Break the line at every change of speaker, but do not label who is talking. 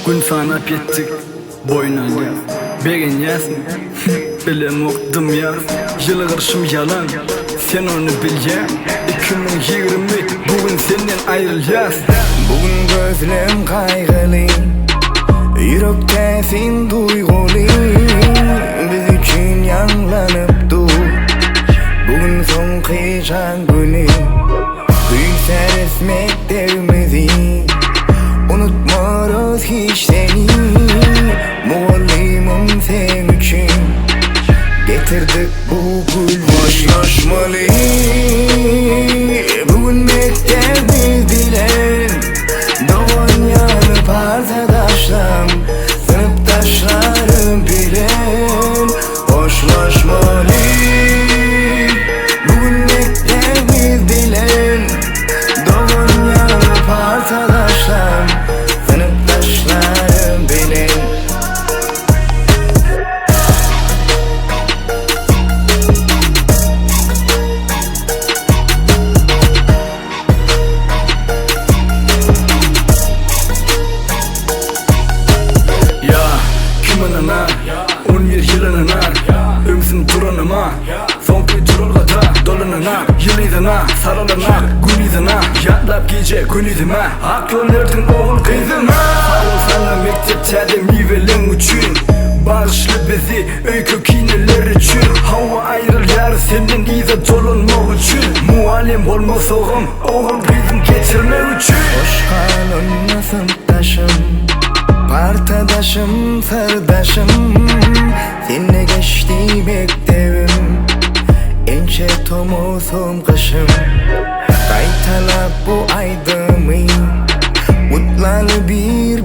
Gün sanap yettik boyuna yaz. Begen yazsın bilem okudum yaz. Yılı kırşım yalan sen onu bilyen. 2020 bugün senden ayrılacağız.
Bugün gözlem kaygılı, yürekte sen duygulu. Biz için yanlanıp dur. Bugün son kışan günü, gülse resmetlerimizi. Unutmuyoruz hiç seni. Muallimim sen için getirdik bu gül. Hoşlaşmalı bugün mektebimiz dilen. Doğan yanıp arkadaşlarım, sınıftaşlarım bilen. Hoşlaşmalı bugün mektebimiz dilen. Doğan yanıp arkadaşlarım, sınıftaşlarım bilen.
Kiminana, 11 yılına ömsün duranıma. Son kıcırılgata dolanana, yılidana, sarılana, gülidana. Yatlap gece günidime, aklın erdin oğul kızına. Sağol sana mektepte meyvelen üçün. Bağışlı bizi öykü kineler için. Hava ayrılar senden iyice dolanmak için. Muallim olmasağım oğul bizim getirmek için.
Hoş kalın sınıftaşım, partadaşım, sırdaşım. Seninle geçti mektebim, ençe tomuzum kışım. Kaytala bu aydımı, mutlalı bir